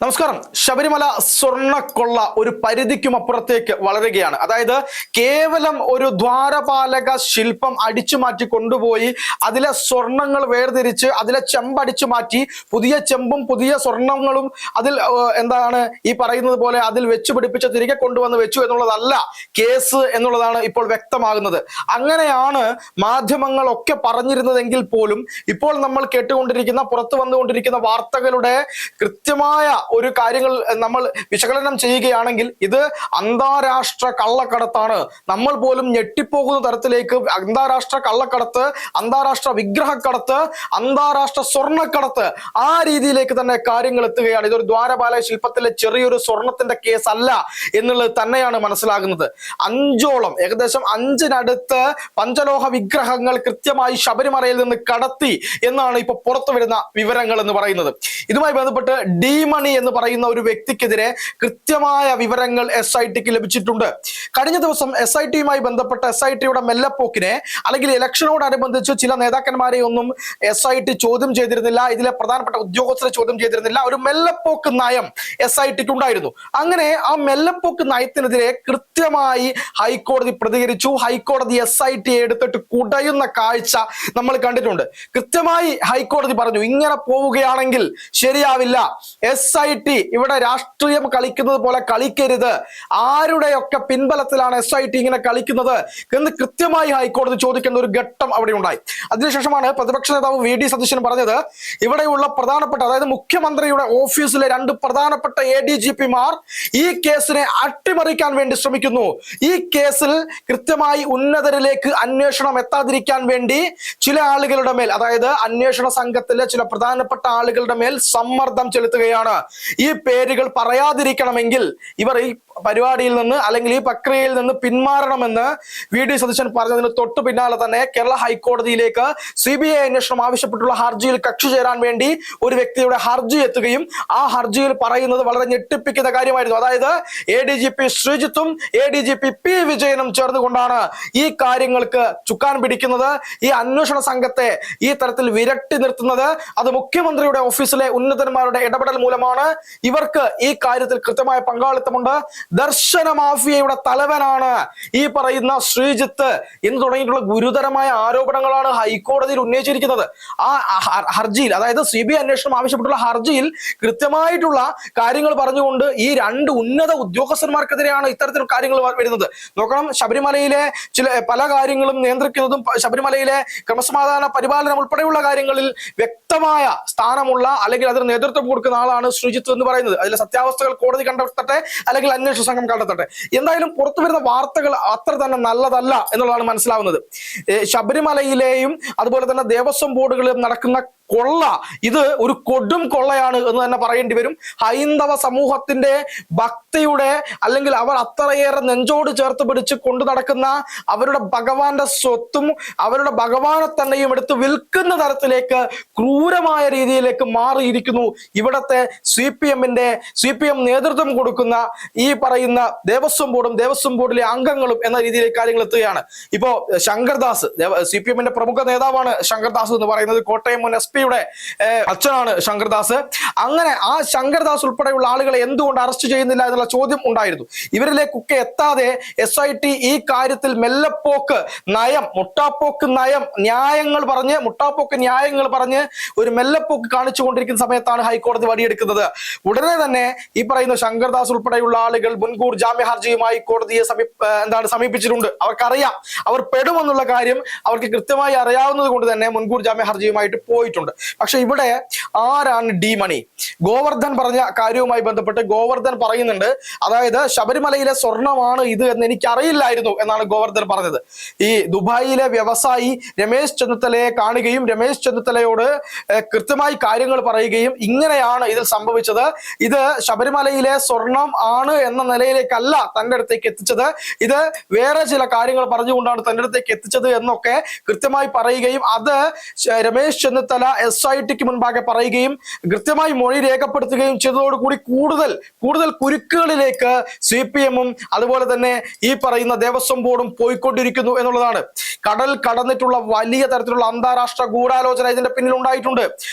നമസ്കാരം. ശബരിമല സ്വർണ്ണക്കൊള്ള ഒരു പരിധിക്കും അപ്പുറത്തേക്ക് വളരുകയാണ്. അതായത് കേവലം ഒരു ദ്വാരപാലക ശില്പം അടിച്ചു മാറ്റി കൊണ്ടുപോയി അതിലെ സ്വർണങ്ങൾ വേർതിരിച്ച് അതിലെ ചെമ്പടിച്ചു മാറ്റി പുതിയ ചെമ്പും പുതിയ സ്വർണങ്ങളും അതിൽ ഈ പറയുന്നത് പോലെ അതിൽ വെച്ചു പിടിപ്പിച്ച് തിരികെ കൊണ്ടുവന്ന് വെച്ചു എന്നുള്ളതല്ല കേസ് എന്നുള്ളതാണ് ഇപ്പോൾ വ്യക്തമാകുന്നത്. അങ്ങനെയാണ് മാധ്യമങ്ങളൊക്കെ പറഞ്ഞിരുന്നതെങ്കിൽ പോലും ഇപ്പോൾ നമ്മൾ കേട്ടുകൊണ്ടിരിക്കുന്ന പുറത്തു വന്നുകൊണ്ടിരിക്കുന്ന വാർത്തകളുടെ കൃത്യമായ ഒരു കാര്യങ്ങൾ നമ്മൾ വിശകലനം ചെയ്യുകയാണെങ്കിൽ ഇത് അന്താരാഷ്ട്ര കള്ളക്കടത്താണ്. നമ്മൾ പോലും ഞെട്ടിപ്പോകുന്ന തരത്തിലേക്ക് അന്താരാഷ്ട്ര കള്ളക്കടത്ത്, അന്താരാഷ്ട്ര വിഗ്രഹക്കടത്ത്, അന്താരാഷ്ട്ര സ്വർണ്ണക്കടത്ത്, ആ രീതിയിലേക്ക് തന്നെ കാര്യങ്ങൾ എത്തുകയാണ്. ഇതൊരു ദ്വാരപാലക ശില്പത്തിലെ ചെറിയൊരു സ്വർണത്തിന്റെ കേസ് അല്ല എന്നുള്ളത് തന്നെയാണ് മനസ്സിലാകുന്നത്. ഏകദേശം 5 പഞ്ചലോഹ വിഗ്രഹങ്ങൾ കൃത്യമായി ശബരിമലയിൽ നിന്ന് കടത്തി എന്നാണ് ഇപ്പൊ പുറത്തു വരുന്ന വിവരങ്ങൾ എന്ന് പറയുന്നത്. ഇതുമായി ബന്ധപ്പെട്ട് ഡി മണി എന്ന് പറയുന്ന ഒരു വ്യക്തിക്കെതിരെ കൃത്യമായ വിവരങ്ങൾ SITക്ക് ലഭിച്ചിട്ടുണ്ട്. കഴിഞ്ഞ ദിവസം SITയുമായി ബന്ധപ്പെട്ട SITയുടെ മെല്ലപ്പോക്കിനെ അല്ലെങ്കിൽ ഇലക്ഷനോടനുബന്ധിച്ച് ചില നേതാക്കന്മാരെ ഒന്നും SIT ചോദ്യം ചെയ്തിരുന്നില്ല, ഇതിലെ പ്രധാനപ്പെട്ട ഉദ്യോഗസ്ഥരെ ചോദ്യം ചെയ്തിരുന്നില്ല. ഒരു മെല്ലപ്പോക്ക് നയം SITക്ക് ഉണ്ടായിരുന്നു. അങ്ങനെ ആ മെല്ലപ്പോക്ക് നയത്തിനെതിരെ കൃത്യമായി ഹൈക്കോടതി പ്രതികരിച്ചു. ഹൈക്കോടതി SITയെ എടുത്തിട്ട് കുടയുന്ന കാഴ്ച നമ്മൾ കണ്ടിട്ടുണ്ട്. കൃത്യമായി ഹൈക്കോടതി പറഞ്ഞു, ഇങ്ങനെ പോവുകയാണെങ്കിൽ ശരിയാവില്ല. SIT ഇവിടെ രാഷ്ട്രീയം കളിക്കുന്നത് പോലെ കളിക്കരുത്. ആരുടെയൊക്കെ പിൻബലത്തിലാണ് SIT ഇങ്ങനെ കളിക്കുന്നത് എന്ന് കൃത്യമായി ഹൈക്കോടതി ചോദിക്കുന്ന ഒരു ഘട്ടം അവിടെ ഉണ്ടായി. അതിനുശേഷമാണ് പ്രതിപക്ഷ നേതാവ് VD സതീശൻ പറഞ്ഞത്, ഇവിടെയുള്ള പ്രധാനപ്പെട്ട, അതായത് മുഖ്യമന്ത്രിയുടെ ഓഫീസിലെ 2 പ്രധാനപ്പെട്ട ADGPമാർ ഈ കേസിനെ അട്ടിമറിക്കാൻ വേണ്ടി ശ്രമിക്കുന്നു. ഈ കേസിൽ കൃത്യമായി ഉന്നതരിലേക്ക് അന്വേഷണം എത്താതിരിക്കാൻ വേണ്ടി ചില ആളുകളുടെ മേൽ, അതായത് അന്വേഷണ സംഘത്തിലെ ചില പ്രധാനപ്പെട്ട ആളുകളുടെ മേൽ സമ്മർദ്ദം ചെലുത്തുകയാണ്. ഈ പേരുകൾ പറയാതിരിക്കണമെങ്കിൽ ഇവർ ഈ പരിപാടിയിൽ നിന്ന് അല്ലെങ്കിൽ ഈ പ്രക്രിയയിൽ നിന്ന് പിന്മാറണമെന്ന് VD സതീശൻ പറഞ്ഞതിന് തൊട്ടു പിന്നാലെ തന്നെ കേരള ഹൈക്കോടതിയിലേക്ക് CBI അന്വേഷണം ആവശ്യപ്പെട്ടുള്ള ഹർജിയിൽ കക്ഷി ചേരാൻ വേണ്ടി ഒരു വ്യക്തിയുടെ ഹർജി എത്തുകയും ആ ഹർജിയിൽ പറയുന്നത് വളരെ ഞെട്ടിപ്പിക്കുന്ന കാര്യമായിരുന്നു. അതായത് ADGP ശ്രീജിത്തും ADGP P വിജയനും ചേർന്നുകൊണ്ടാണ് ഈ കാര്യങ്ങൾക്ക് ചുക്കാൻ പിടിക്കുന്നത്, ഈ അന്വേഷണ സംഘത്തെ ഈ തരത്തിൽ വിരട്ടി നിർത്തുന്നത്. അത് മുഖ്യമന്ത്രിയുടെ ഓഫീസിലെ ഉന്നതന്മാരുടെ ഇടപെടൽ മൂലമാണ്. ഇവർക്ക് ഈ കാര്യത്തിൽ കൃത്യമായ പങ്കാളിത്തമുണ്ട്. ദർശന മാഫിയയുടെ തലവനാണ് ഈ പറയുന്ന ശ്രീജിത്ത് എന്ന് തുടങ്ങിയിട്ടുള്ള ഗുരുതരമായ ആരോപണങ്ങളാണ് ഹൈക്കോടതിയിൽ ഉന്നയിച്ചിരിക്കുന്നത്. ആ ഹർജിയിൽ, അതായത് CBI അന്വേഷണം ആവശ്യപ്പെട്ടുള്ള ഹർജിയിൽ കൃത്യമായിട്ടുള്ള കാര്യങ്ങൾ പറഞ്ഞുകൊണ്ട് ഈ 2 ഉന്നത ഉദ്യോഗസ്ഥന്മാർക്കെതിരെയാണ് ഇത്തരത്തിൽ കാര്യങ്ങൾ വരുന്നത്. നോക്കണം, ശബരിമലയിലെ പല കാര്യങ്ങളും നിയന്ത്രിക്കുന്നതും ശബരിമലയിലെ ക്രമസമാധാന പരിപാലനം ഉൾപ്പെടെയുള്ള കാര്യങ്ങളിൽ വ്യക്തമായ സ്ഥാനമുള്ള അല്ലെങ്കിൽ അതിന് നേതൃത്വം കൊടുക്കുന്ന ആളാണ് ശ്രീജിത്ത് എന്ന് പറയുന്നത്. അതിലെ സത്യാവസ്ഥകൾ കോടതി കണ്ടെത്തട്ടെ അല്ലെങ്കിൽ അന്വേഷണ സംഘം കണ്ടെത്തട്ടെ. എന്തായാലും പുറത്തു വരുന്ന വാർത്തകൾ അത്ര തന്നെ നല്ലതല്ല എന്നുള്ളതാണ് മനസ്സിലാവുന്നത്. ശബരിമലയിലെയും അതുപോലെ തന്നെ ദേവസ്വം ബോർഡുകളിലും നടക്കുന്ന കൊള്ള, ഇത് ഒരു കൊടും കൊള്ളയാണ് എന്ന് തന്നെ പറയേണ്ടി വരും. ഹൈന്ദവ സമൂഹത്തിന്റെ ഭക്തിയുടെ അല്ലെങ്കിൽ അവർ അത്രയേറെ നെഞ്ചോട് ചേർത്ത് പിടിച്ച് കൊണ്ടു നടക്കുന്ന അവരുടെ ഭഗവാന്റെ സ്വത്തും അവരുടെ ഭഗവാനെ തന്നെയും എടുത്ത് വിൽക്കുന്ന തരത്തിലേക്ക് ക്രൂരമായ രീതിയിലേക്ക് മാറിയിരിക്കുന്നു ഇവിടത്തെ CPM നേതൃത്വം കൊടുക്കുന്ന ഈ പറയുന്ന ദേവസ്വം ബോർഡും ദേവസ്വം ബോർഡിലെ അംഗങ്ങളും എന്ന രീതിയിലേക്ക് കാര്യങ്ങൾ എത്തുകയാണ്. ഇപ്പോ ശങ്കർദാസ്, CPMന്റെ പ്രമുഖ നേതാവാണ് ശങ്കർദാസ് എന്ന് പറയുന്നത്. കോട്ടയം മുൻ SP യുടെ അച്ഛനാണ് ശങ്കർദാസ്. അങ്ങനെ ആ ശങ്കർദാസ് ഉൾപ്പെടെയുള്ള ആളുകളെ എന്തുകൊണ്ട് അറസ്റ്റ് ചെയ്യുന്നില്ല എന്നുള്ള ചോദ്യം ഉണ്ടായിരുന്നു. ഇവരിലേക്കൊക്കെ എത്താതെ SIT ഈ കാര്യത്തിൽ മെല്ലപ്പോക്ക് നയം, മുട്ടാപ്പോക്ക് ന്യായങ്ങൾ പറഞ്ഞ് ഒരു മെല്ലപ്പോക്ക് കാണിച്ചുകൊണ്ടിരിക്കുന്ന സമയത്താണ് ഹൈക്കോടതി വടിയെടുക്കുന്നത്. ഉടനെ തന്നെ ഈ പറയുന്ന ശങ്കർദാസ് ഉൾപ്പെടെയുള്ള ആളുകൾ മുൻകൂർ ജാമ്യ ഹർജിയുമായി കോടതിയെ സമീപിച്ചിട്ടുണ്ട്. അവർക്കറിയാം അവർ പെടുമെന്നുള്ള കാര്യം അവർക്ക് കൃത്യമായി അറിയാവുന്നത് കൊണ്ട് തന്നെ മുൻകൂർ ജാമ്യ ഹർജിയുമായിട്ട് പോയിട്ടുണ്ട്. പക്ഷെ ഇവിടെ ആരാണ് ഡി മണി? ഗോവർദ്ധൻ പറഞ്ഞ കാര്യവുമായി ബന്ധപ്പെട്ട് ഗോവർദ്ധൻ പറയുന്നുണ്ട്, അതായത് ശബരിമലയിലെ സ്വർണമാണ് ഇത് എന്ന് എനിക്ക് അറിയില്ലായിരുന്നു എന്നാണ് ഗോവർദ്ധൻ പറഞ്ഞത്. ഈ ദുബായിലെ വ്യവസായി രമേശ് ചെന്നിത്തലയെ കാണുകയും രമേശ് ചെന്നിത്തലയോട് കൃത്യമായി കാര്യങ്ങൾ പറയുകയും ഇങ്ങനെയാണ് ഇതിൽ സംഭവിച്ചത്, ഇത് ശബരിമലയിലെ സ്വർണം ആണ് എന്ന നിലയിലേക്കല്ല തന്റെ അടുത്തേക്ക് എത്തിച്ചത്, ഇത് വേറെ ചില കാര്യങ്ങൾ പറഞ്ഞുകൊണ്ടാണ് തന്റെ അടുത്തേക്ക് എത്തിച്ചത് എന്നൊക്കെ കൃത്യമായി പറയുകയും അത് രമേശ് ചെന്നിത്തല SIT മുൻപാകെ പറയുകയും കൃത്യമായി മൊഴി രേഖപ്പെടുത്തുകയും ചെയ്തതോടുകൂടി കൂടുതൽ കുരുക്കുകളിലേക്ക് CPM-ഉം അതുപോലെ തന്നെ ഈ പറയുന്ന ദേവസ്വം ബോർഡും പോയിക്കൊണ്ടിരിക്കുന്നു എന്നുള്ളതാണ്. കടൽ കടന്നിട്ടുള്ള വലിയ തരത്തിലുള്ള അന്താരാഷ്ട്ര ഗൂഢാലോചന ഇതിന്റെ പിന്നിൽ ഉണ്ടായിട്ടുണ്ട്.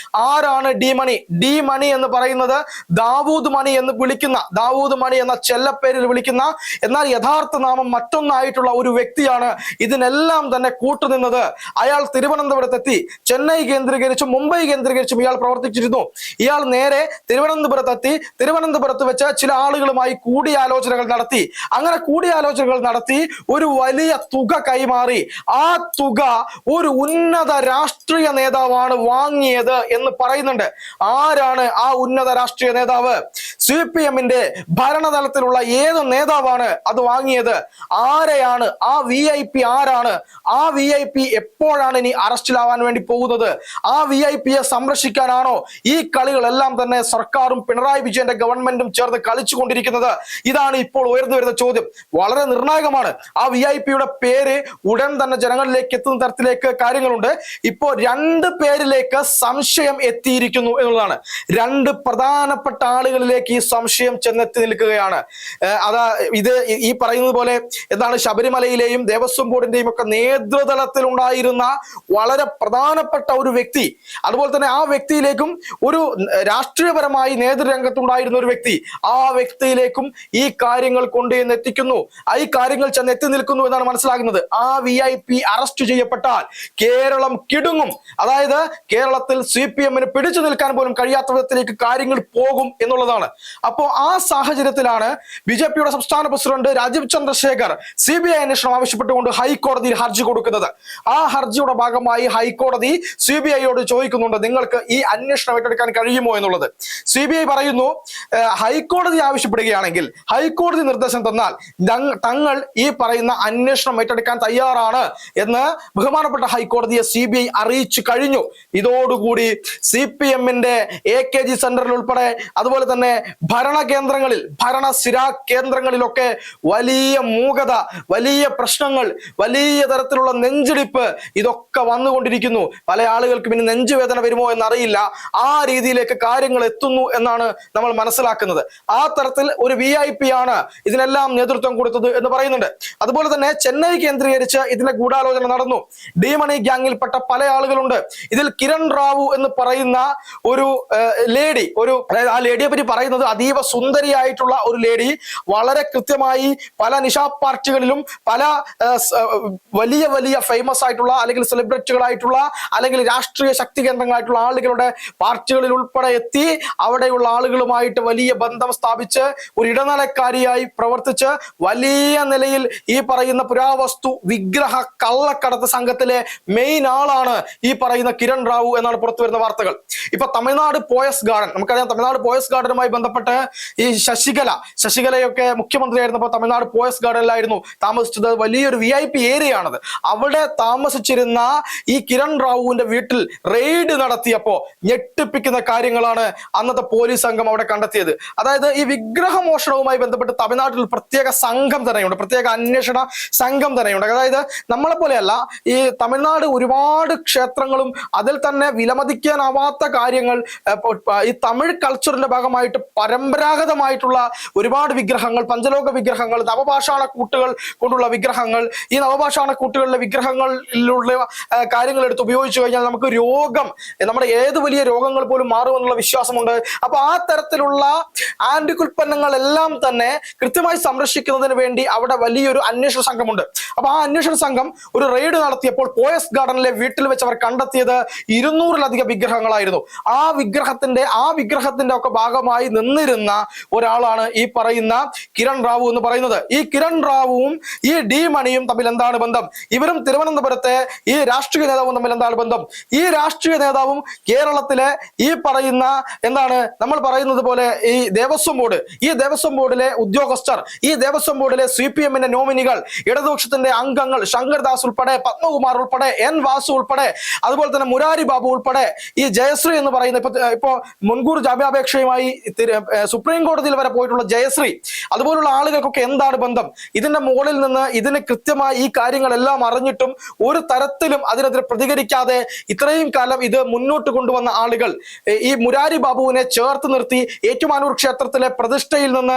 ആരാണ് ഡി മണി എന്ന് പറയുന്നത്? ദാവൂദ് മണി എന്ന് വിളിക്കുന്ന, ദാവൂദ് മണി എന്ന ചെല്ലപ്പേരിൽ വിളിക്കുന്ന, എന്നാൽ യഥാർത്ഥ നാമം മറ്റൊന്നായിട്ടുള്ള ഒരു വ്യക്തിയാണ് ഇതിനെല്ലാം തന്നെ കൂട്ടുനിന്നത്. അയാൾ തിരുവനന്തപുരത്തെത്തി. ചെന്നൈ കേന്ദ്രീകരിച്ചും മുംബൈ കേന്ദ്രീകരിച്ചും ഇയാൾ പ്രവർത്തിച്ചിരുന്നു. ഇയാൾ നേരെ തിരുവനന്തപുരത്തെത്തി. തിരുവനന്തപുരത്ത് വെച്ച് ചില ആളുകളുമായി കൂടിയാലോചനകൾ നടത്തി. അങ്ങനെ കൂടിയാലോചനകൾ നടത്തി ഒരു വലിയ തുക കൈമാറി. ആ തുക ഒരു ഉന്നത രാഷ്ട്രീയ നേതാവാണ് വാങ്ങിയത് എന്ന് പറയുന്നുണ്ട്. ആരാണ് ആ ഉന്നത രാഷ്ട്രീയ നേതാവ്? CPM-ന്റെ ഭരണതലത്തിലുള്ള ഏത് നേതാവാണ് അത് വാങ്ങിയത്? ആരെയാണ് ആ VIP? ആരാണ് ആ VIP? എപ്പോഴാണ് ഇനി അറസ്റ്റിലാവാൻ വേണ്ടി പോകുന്നത്? ആ VIP-യെ സംരക്ഷിക്കാനാണോ ഈ കളികളെല്ലാം തന്നെ സർക്കാരും പിണറായി വിജയന്റെ ഗവൺമെന്റും ചേർന്ന് കളിച്ചുകൊണ്ടിരിക്കുന്നത്? ഇതാണ് ഇപ്പോൾ ഉയർന്നു വരുന്ന ചോദ്യം. വളരെ നിർണായകമാണ്. ആ VIP-യുടെ പേര് ഉടൻ തന്നെ ജനങ്ങളിലേക്ക് എത്തുന്ന തരത്തിലേക്ക് കാര്യങ്ങളുണ്ട്. ഇപ്പോൾ 2 പേരിലേക്ക് സംശയം എത്തിയിരിക്കുന്നു എന്നുള്ളതാണ്. 2 പ്രധാനപ്പെട്ട ആളുകളിലേക്ക് ഈ സംശയം ചെന്നെത്തി നിൽക്കുകയാണ്. ഇത് ഈ പറയുന്നത് പോലെ എന്താണ്, ശബരിമലയിലെയും ദേവസ്വം ബോർഡിന്റെയും ഒക്കെ നേതൃതലത്തിൽ ഉണ്ടായിരുന്ന വളരെ പ്രധാനപ്പെട്ട ഒരു വ്യക്തി, അതുപോലെ തന്നെ ആ വ്യക്തിയിലേക്കും ഒരു രാഷ്ട്രീയപരമായി നേതൃരംഗത്തുണ്ടായിരുന്ന ഒരു വ്യക്തി, ആ വ്യക്തിയിലേക്കും ഈ കാര്യങ്ങൾ കൊണ്ടുവന്നെത്തിക്കുന്നു. ഈ കാര്യങ്ങൾ ചെന്നെത്തി നിൽക്കുന്നു എന്നാണ് മനസ്സിലാകുന്നത്. ആ VIP അറസ്റ്റ് ചെയ്യപ്പെട്ടാൽ കേരളം കിടുങ്ങും. അതായത് കേരളത്തിൽ CPM-ന് പിടിച്ചു നിൽക്കാൻ പോലും കഴിയാത്ത വിധത്തിലേക്ക് കാര്യങ്ങൾ പോകും എന്നുള്ളതാണ്. അപ്പോൾ ആ സാഹചര്യത്തിലാണ് BJP-യുടെ സംസ്ഥാന പ്രസിഡന്റ് രാജീവ് ചന്ദ്രശേഖർ CBI അന്വേഷണം ആവശ്യപ്പെട്ടുകൊണ്ട് ഹൈക്കോടതിയിൽ ഹർജി കൊടുക്കുന്നത്. ആ ഹർജിയുടെ ഭാഗമായി ഹൈക്കോടതി CBI-യോട് ചോദിക്കുന്നുണ്ട്, നിങ്ങൾക്ക് ഈ അന്വേഷണം ഏറ്റെടുക്കാൻ കഴിയുമോ എന്നുള്ളത്. CBI പറയുന്നു, ഹൈക്കോടതി ആവശ്യപ്പെടുകയാണെങ്കിൽ, ഹൈക്കോടതി നിർദ്ദേശം തന്നാൽ തങ്ങൾ ഈ പറയുന്ന അന്വേഷണം ഏറ്റെടുക്കാൻ തയ്യാറാണ് എന്ന് ബഹുമാനപ്പെട്ട ഹൈക്കോടതിയെ CBI അറിയിച്ചു കഴിഞ്ഞു. ഇതോടുകൂടി CPM-ന്റെ AKG സെന്ററിൽ ഉൾപ്പെടെ അതുപോലെ തന്നെ ഭരണകേന്ദ്രങ്ങളിൽ, ഭരണസിരാ കേന്ദ്രങ്ങളിലൊക്കെ വലിയ മൂകത, വലിയ പ്രശ്നങ്ങൾ, വലിയ തരത്തിലുള്ള നെഞ്ചിടിപ്പ് ഇതൊക്കെ വന്നുകൊണ്ടിരിക്കുന്നു. പല ആളുകൾക്കും ഇനി നെഞ്ചുവേദന വരുമോ എന്നറിയില്ല. ആ രീതിയിലേക്ക് കാര്യങ്ങൾ എത്തുന്നു എന്നാണ് നമ്മൾ മനസ്സിലാക്കുന്നത്. ആ തരത്തിൽ ഒരു VIP ആണ് ഇതിനെല്ലാം നേതൃത്വം കൊടുത്തത് എന്ന് പറയുന്നുണ്ട്. അതുപോലെ തന്നെ ചെന്നൈ കേന്ദ്രീകരിച്ച് ഇതിന്റെ ഗൂഢാലോചന നടന്നു. ഡി മണി ഗ്യാങ്ങിൽപ്പെട്ട പല ആളുകളുണ്ട്. ഇതിൽ കിരൺ റാവു എന്ന് പറയുന്ന ഒരു ലേഡി, അതായത് ആ ലേഡിയെ പറ്റി പറയുന്നത് അതീവ സുന്ദരിയായിട്ടുള്ള ഒരു ലേഡി, വളരെ കൃത്യമായി പല നിശാ പാർട്ടികളിലും പല വലിയ വലിയ ഫേമസ് ആയിട്ടുള്ള അല്ലെങ്കിൽ സെലിബ്രിറ്റികളായിട്ടുള്ള അല്ലെങ്കിൽ രാഷ്ട്രീയ ശക്തി കേന്ദ്രങ്ങളായിട്ടുള്ള ആളുകളുടെ പാർട്ടികളിൽ ഉൾപ്പെടെ എത്തി അവിടെയുള്ള ആളുകളുമായിട്ട് വലിയ ബന്ധം സ്ഥാപിച്ച് ഒരു ഇടനിലക്കാരിയായി പ്രവർത്തിച്ച് വലിയ നിലയിൽ ഈ പറയുന്ന പുരാവസ്തു വിഗ്രഹ കള്ളക്കടത്ത് സംഘത്തിലെ മെയിൻ ആളാണ് ഈ പറയുന്ന കിരൺ റാവു എന്നാണ് പുറത്തു വരുന്ന വാർത്തകൾ. ഇപ്പൊ തമിഴ്നാട് പോയസ് ഗാർഡൻ, നമുക്കറിയാം തമിഴ്നാട് പോയസ് ഗാർഡനുമായി ബന്ധപ്പെട്ട് ഈ ശശികലയൊക്കെ മുഖ്യമന്ത്രിയായിരുന്നപ്പോൾ തമിഴ്നാട് പോയസ് ഗാർഡനിലായിരുന്നു താമസിച്ചത്. വലിയൊരു VIP ഏരിയ ആണത്. അവിടെ താമസിച്ചിരുന്ന ഈ കിരൺ റാവുവിന്റെ വീട്ടിൽ റെയ്ഡ് നടത്തിയപ്പോ ഞെട്ടിപ്പിക്കുന്ന കാര്യങ്ങളാണ് അന്നത്തെ പോലീസ് സംഘം അവിടെ കണ്ടെത്തിയത്. അതായത് ഈ വിഗ്രഹമോഷണവുമായി ബന്ധപ്പെട്ട് തമിഴ്നാട്ടിൽ പ്രത്യേക സംഘം തന്നെയുണ്ട്, പ്രത്യേക അന്വേഷണ സംഘം തന്നെയുണ്ട്. അതായത് നമ്മളെ പോലെയല്ല, ഈ തമിഴ്നാട് ഒരുപാട് ക്ഷേത്രങ്ങളും അതിൽ തന്നെ വിലമതിക്കാനാവാത്ത കാര്യങ്ങൾ, ഈ തമിഴ് കൾച്ചറിന്റെ ഭാഗമായിട്ട് പരമ്പരാഗതമായിട്ടുള്ള ഒരുപാട് വിഗ്രഹങ്ങൾ, പഞ്ചലോക വിഗ്രഹങ്ങൾ, നവഭാഷാണ കൂട്ടുകൾ കൊണ്ടുള്ള വിഗ്രഹങ്ങൾ, ഈ നവഭാഷാണ കൂട്ടുകളിലെ വിഗ്രഹങ്ങളിലുള്ള കാര്യങ്ങൾ എടുത്ത് ഉപയോഗിച്ചു കഴിഞ്ഞാൽ നമുക്ക് രോഗം, നമ്മുടെ ഏത് വലിയ രോഗങ്ങൾ പോലും മാറുമെന്നുള്ള വിശ്വാസമുണ്ട്. അപ്പൊ ആ തരത്തിലുള്ള ആന്റിക് ഉൽപ്പന്നങ്ങളെല്ലാം തന്നെ കൃത്യമായി സംരക്ഷിക്കുന്നതിന് വേണ്ടി അവിടെ വലിയൊരു അന്വേഷണ സംഘമുണ്ട്. അപ്പൊ ആ അന്വേഷണ സംഘം ഒരു റെയ്ഡ് നടത്തിയപ്പോൾ പോയസ് ഗാർഡനിലെ വീട്ടിൽ വെച്ച് അവർ കണ്ടെത്തിയത് 200-ലധികം വിഗ്രഹങ്ങളായിരുന്നു. ആ വിഗ്രഹത്തിന്റെ ഒക്കെ ഭാഗമായി നിന്നിരുന്ന ഒരാളാണ് ഈ പറയുന്ന കിരൺ റാവു എന്ന് പറയുന്നത്. ഈ കിരൺ റാവുവും ഈ ഡി മണിയും തമ്മിൽ എന്താണ് ബന്ധം? ഇവരും തിരുവനന്തപുരത്തെ ഈ രാഷ്ട്രീയ നേതാവും തമ്മിൽ എന്താണ് ബന്ധം? ഈ രാഷ്ട്രീയ നേതാവും കേരളത്തിലെ ഈ പറയുന്ന എന്താണ് നമ്മൾ പറയുന്നത് പോലെ ഈ ദേവസ്വം ബോർഡ്, ഈ ദേവസ്വം ബോർഡിലെ ഉദ്യോഗസ്ഥർ, ഈ ദേവസ്വം ബോർഡിലെ CPM-ന്റെ നോമിനികൾ, ഇടതുപക്ഷത്തിന്റെ അംഗങ്ങൾ, ശങ്കർദാസ് ഉൾപ്പെടെ, പത്മകുമാർ ഉൾപ്പെടെ, N വാസു ഉൾപ്പെടെ, അതുപോലെ തന്നെ മുരാരി ബാബു ഉൾപ്പെടെ, ഈ ജയശ്രീ എന്ന് പറയുന്ന ഇപ്പോ മുൻകൂർ ജാമ്യാപേക്ഷയുമായി സുപ്രീം കോടതിയിൽ വരെ പോയിട്ടുള്ള ജയശ്രീ, അതുപോലുള്ള ആളുകൾക്കൊക്കെ എന്താണ് ബന്ധം? ഇതിന്റെ മുകളിൽ നിന്ന് ഇതിന് കൃത്യമായി ഈ കാര്യങ്ങളെല്ലാം അറിഞ്ഞിട്ടും ഒരു തരത്തിലും അതിനെതിരെ പ്രതികരിക്കാതെ ഇത്രയും കാലം ഇത് മുന്നോട്ട് കൊണ്ടുവന്ന ആളുകൾ ഈ മുരാരി ബാബുവിനെ ചേർത്ത് നിർത്തി ഏറ്റുമാനൂർ ക്ഷേത്രത്തിലെ പ്രതിഷ്ഠയിൽ നിന്ന്